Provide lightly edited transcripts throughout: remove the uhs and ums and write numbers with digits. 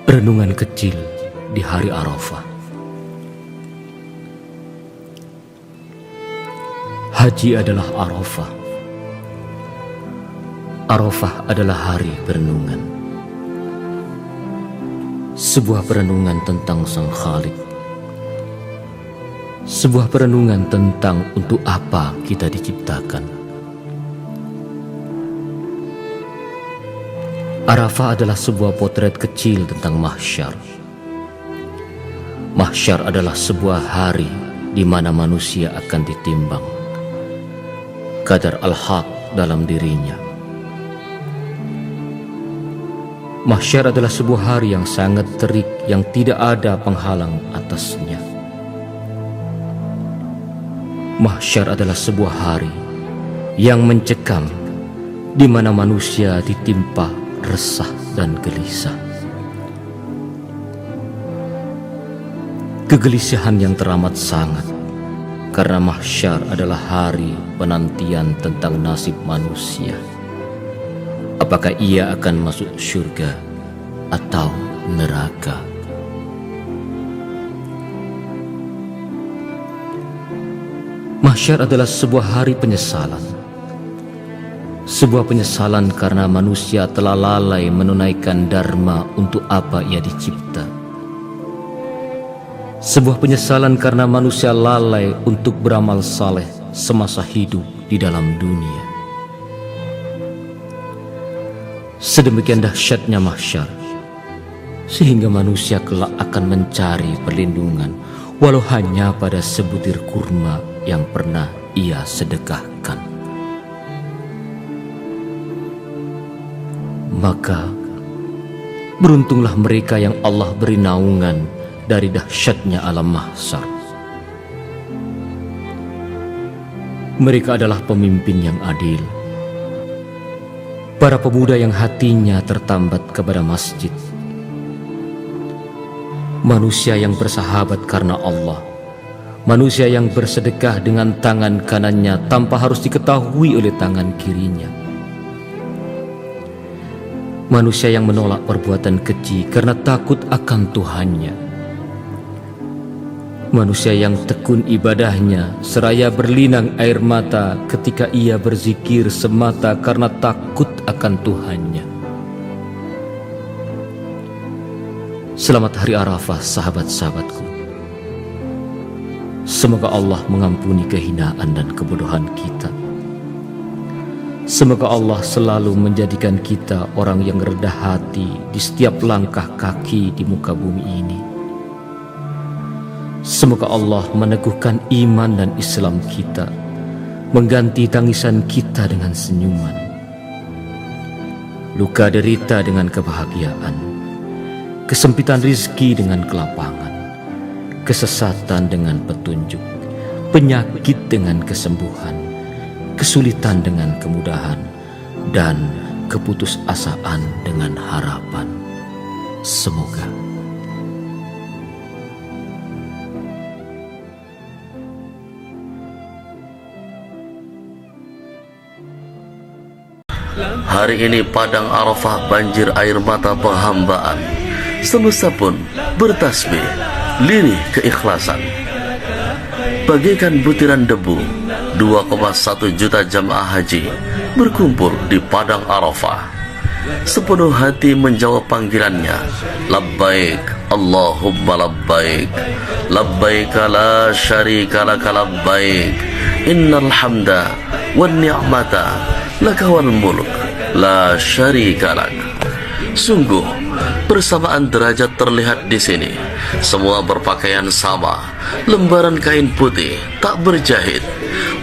Renungan kecil di hari Arafah. Haji adalah Arafah. Arafah adalah hari perenungan. Sebuah perenungan tentang Sang Khalik. Sebuah perenungan tentang untuk apa kita diciptakan. Arafah adalah sebuah potret kecil tentang mahsyar. Mahsyar adalah sebuah hari di mana manusia akan ditimbang kadar al-haq dalam dirinya. Mahsyar adalah sebuah hari yang sangat terik, yang tidak ada penghalang atasnya. Mahsyar adalah sebuah hari yang mencekam, di mana manusia ditimpa resah dan gelisah. Kegelisahan yang teramat sangat, karena mahsyar adalah hari penantian tentang nasib manusia. Apakah ia akan masuk surga atau neraka? Mahsyar adalah sebuah hari penyesalan. Sebuah penyesalan karena manusia telah lalai menunaikan dharma untuk apa ia dicipta. Sebuah penyesalan karena manusia lalai untuk beramal saleh semasa hidup di dalam dunia. Sedemikian dahsyatnya mahsyar, sehingga manusia kelak akan mencari perlindungan, walau hanya pada sebutir kurma yang pernah ia sedekahkan. Maka beruntunglah mereka yang Allah beri naungan dari dahsyatnya alam mahsyar. Mereka adalah pemimpin yang adil, para pemuda yang hatinya tertambat kepada masjid, manusia yang bersahabat karena Allah, manusia yang bersedekah dengan tangan kanannya tanpa harus diketahui oleh tangan kirinya, manusia yang menolak perbuatan keji karena takut akan Tuhannya, manusia yang tekun ibadahnya seraya berlinang air mata ketika ia berzikir semata karena takut akan Tuhannya. Selamat Hari Arafah, sahabat-sahabatku. Semoga Allah mengampuni kehinaan dan kebodohan kita. Semoga Allah selalu menjadikan kita orang yang rendah hati di setiap langkah kaki di muka bumi ini. Semoga Allah meneguhkan iman dan Islam kita, mengganti tangisan kita dengan senyuman, luka derita dengan kebahagiaan, kesempitan rizki dengan kelapangan, kesesatan dengan petunjuk, penyakit dengan kesembuhan, kesulitan dengan kemudahan, dan keputusasaan dengan harapan. Semoga. Hari ini padang Arafah banjir air mata penghambaan. Semesta pun bertasbih, lirih keikhlasan. Bagaikan butiran debu, 2,1 juta jamaah haji berkumpul di padang Arafah. Sepenuh hati menjawab panggilannya, labbaik Allahumma labbaik, labbaik la syarika laka labbaik, innal hamda wan ni'mata laka wal mulk la syarika lak. Sungguh persamaan derajat terlihat di sini. Semua berpakaian sama, lembaran kain putih tak berjahit,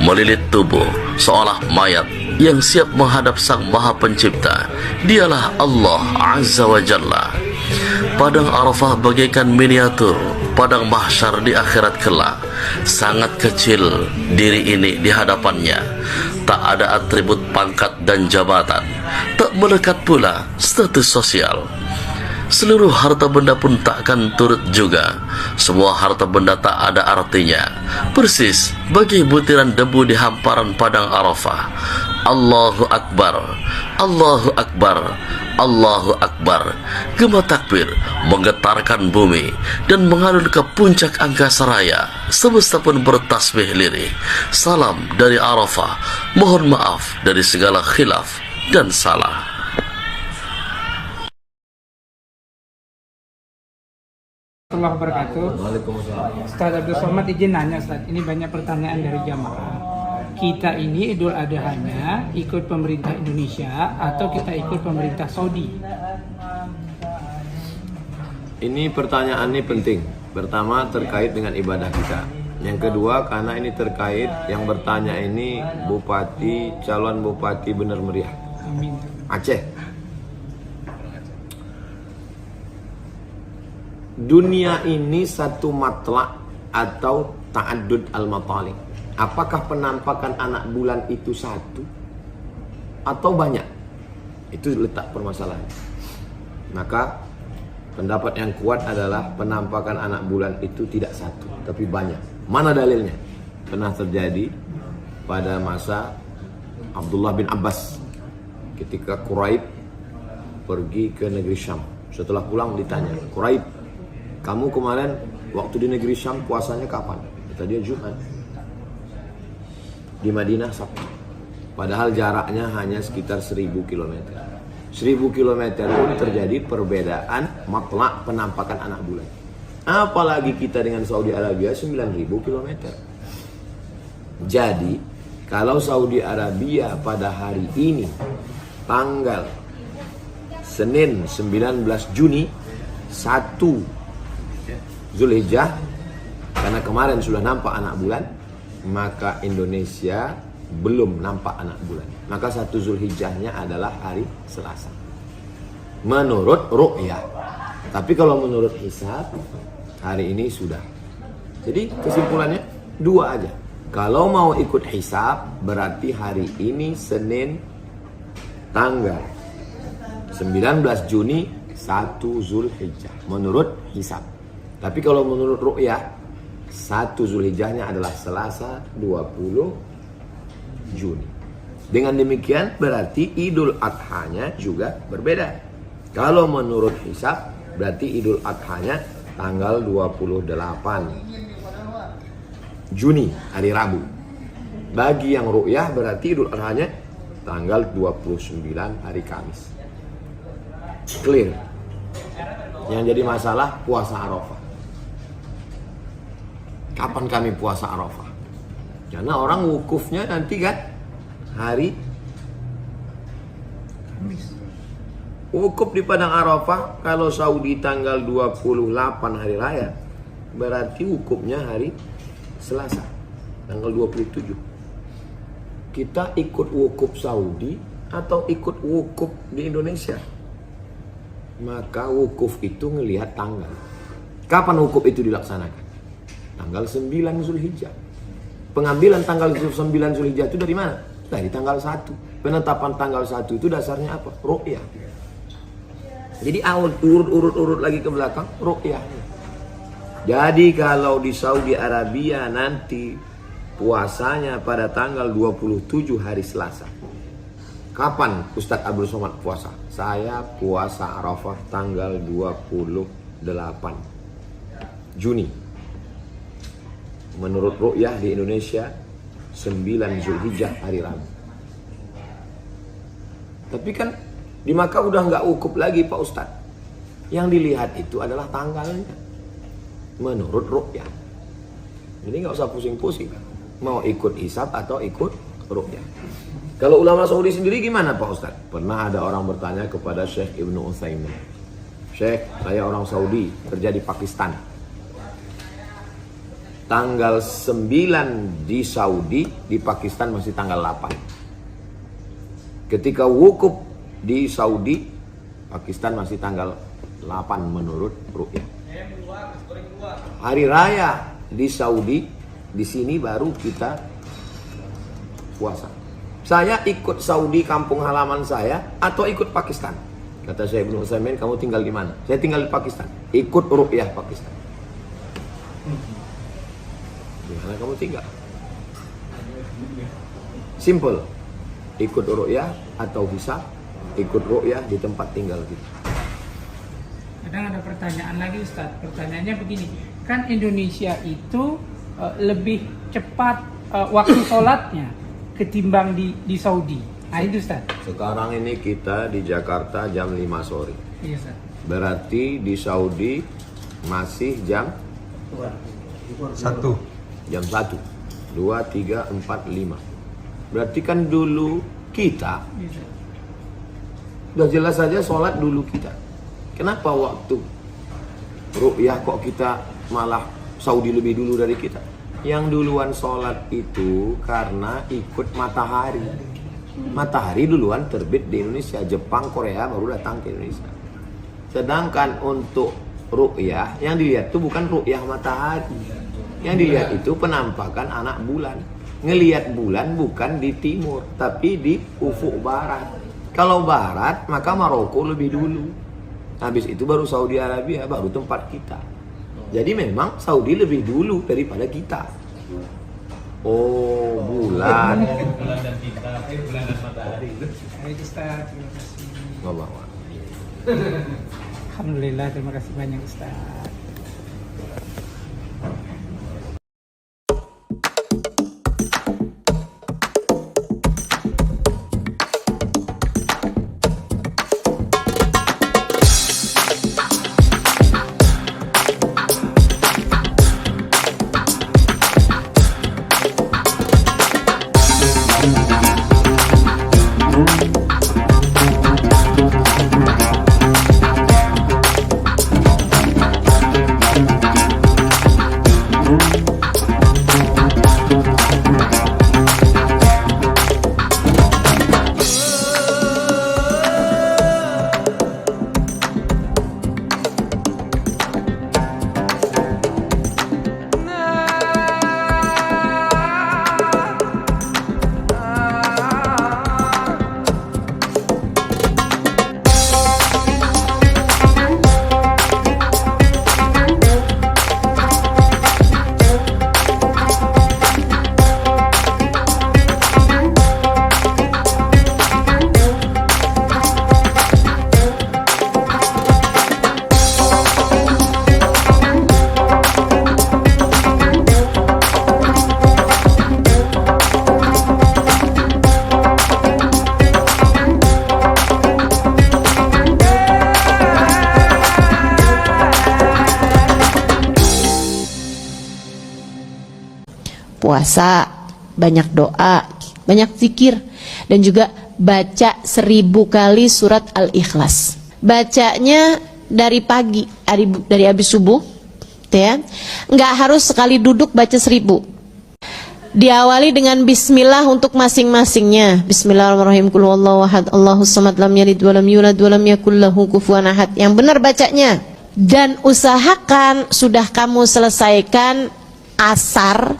melilit tubuh seolah mayat yang siap menghadap Sang Maha Pencipta. Dialah Allah Azza wa Jalla. Padang Arafah bagaikan miniatur padang mahsyar di akhirat kelak. Sangat kecil diri ini di hadapannya. Tak ada atribut pangkat dan jabatan, tak melekat pula status sosial. Seluruh harta benda pun takkan turut juga. Semua harta benda tak ada artinya, persis bagi butiran debu di hamparan padang Arafah. Allahu Akbar, Allahu Akbar, Allahu Akbar. Gema takbir menggetarkan bumi dan mengalun ke puncak angkasa raya. Semesta pun bertasbih lirih. Salam dari Arafah. Mohon maaf dari segala khilaf dan salah. Warahmatullahi wabarakatuh. Ustaz Abdul Somad izin nanya Ustaz, ini banyak pertanyaan dari jamaah. Kita ini Idul Adha-nya ikut pemerintah Indonesia atau kita ikut pemerintah Saudi? Ini pertanyaan ini penting. Pertama terkait dengan ibadah kita. Yang kedua karena ini terkait yang bertanya ini bupati, calon bupati Bener Meriah, Amin. Aceh. Dunia ini satu matlak atau ta'addud al-matalik. Apakah penampakan anak bulan itu satu atau banyak? Itu letak permasalahan. Maka pendapat yang kuat adalah penampakan anak bulan itu tidak satu, tapi banyak. Mana dalilnya? Pernah terjadi pada masa Abdullah bin Abbas ketika Quraib pergi ke negeri Syam. Setelah pulang ditanya, Quraib, kamu kemarin waktu di negeri Syam puasanya kapan? Kata dia Jumat. Di Madinah Sabtu. Padahal jaraknya hanya sekitar 1000 km. 1000 km pun terjadi perbedaan matlak penampakan anak bulan. Apalagi kita dengan Saudi Arabia 9000 km. Jadi, kalau Saudi Arabia pada hari ini tanggal Senin 19 Juni 1 Zulhijjah, karena kemarin sudah nampak anak bulan, maka Indonesia belum nampak anak bulan. Maka 1 Zulhijjahnya adalah hari Selasa menurut ru'yah. Tapi kalau menurut hisab, hari ini sudah. Jadi kesimpulannya dua aja. Kalau mau ikut hisab, berarti hari ini Senin tanggal 19 Juni 1 Zulhijjah menurut hisab. Tapi kalau menurut ru'yah, 1 Zulhijjahnya adalah Selasa 20 Juni. Dengan demikian berarti Idul Adha-nya juga berbeda. Kalau menurut hisab berarti Idul Adha-nya tanggal 28 Juni, hari Rabu. Bagi yang ru'yah berarti Idul Adha-nya tanggal 29 hari Kamis. Clear. Yang jadi masalah puasa Arafah. Kapan kami puasa Arafah? Karena orang wukufnya nanti kan hari Kamis. Wukuf di Padang Arafah kalau Saudi tanggal 28 hari raya, berarti wukufnya hari Selasa tanggal 27. Kita ikut wukuf Saudi atau ikut wukuf di Indonesia? Maka wukuf itu ngelihat tanggal. Kapan wukuf itu dilaksanakan? Tanggal 9 Zulhijjah. Pengambilan tanggal 9 Zulhijjah itu dari mana? Dari tanggal 1. Penetapan tanggal 1 itu dasarnya apa? Ru'yah. Jadi urut lagi ke belakang, ru'yah. Jadi kalau di Saudi Arabia nanti puasanya pada tanggal 27 hari Selasa. Kapan Ustadz Abdul Somad puasa? Saya puasa Arafah tanggal 28 Juni. Menurut ru'yah di Indonesia 9 Zulhijjah hari Rabu. Tapi kan di Makkah udah nggak wukuf lagi Pak Ustadz. Yang dilihat itu adalah tanggalnya menurut ru'yah. Jadi nggak usah pusing-pusing mau ikut hisab atau ikut ru'yah. Kalau ulama Saudi sendiri gimana Pak Ustadz? Pernah ada orang bertanya kepada Syekh Ibnu Utsaimin, Syekh, saya orang Saudi kerja di Pakistan. Tanggal 9 di Saudi, di Pakistan masih tanggal 8. Ketika wukuf di Saudi, Pakistan masih tanggal 8 menurut ru'yah. Hari raya di Saudi, di sini baru kita puasa. Saya ikut Saudi kampung halaman saya atau ikut Pakistan? Kata Syekh Ibnu Utsaimin, kamu tinggal di mana? Saya tinggal di Pakistan. Ikut ru'yah Pakistan. Di mana kamu tinggal? Simple. ikut ru'yah atau hisab, ikut ru'yah di tempat tinggal kita. Kadang ada pertanyaan lagi Ustaz. Pertanyaannya begini, kan Indonesia itu lebih cepat waktu sholatnya ketimbang di Saudi. Nah itu Ustaz. Sekarang ini kita di Jakarta jam 5 sore. Iya Ustaz. Berarti di Saudi masih jam 1. Jam 1. 2, 3, 4, 5. Berarti kan dulu kita Iya, Ustaz. udah jelas saja sholat dulu kita. Kenapa waktu ru'yah kok kita malah Saudi lebih dulu dari kita? Yang duluan sholat itu karena ikut matahari. Matahari duluan terbit di Indonesia. Jepang, Korea baru datang ke Indonesia. Sedangkan untuk ru'yah yang dilihat itu bukan ru'yah matahari. Yang dilihat itu penampakan anak bulan. Ngelihat bulan bukan di timur, tapi di ufuk barat. Kalau barat, maka Maroko lebih dulu. Habis itu baru Saudi Arabia, baru tempat kita. Jadi memang Saudi lebih dulu daripada kita. Oh, bulan. Bulan dan bintang, bulan dan matahari. Baik Ustaz, terima kasih. Nggak apa-apa. Alhamdulillah, terima kasih banyak Ustaz. Puasa, banyak doa, banyak zikir, dan juga baca 1000 kali surat Al-Ikhlas. Bacanya dari pagi, dari habis subuh, ya. Nggak harus sekali duduk baca 1000. Diawali dengan bismillah untuk masing-masingnya. Bismillahirrahmanirrahim. Qul huwallahu ahad, Allahus samad, lam yalid walam yulad walam yakul lahu kufuwan ahad. Yang benar bacanya. Dan usahakan sudah kamu selesaikan asar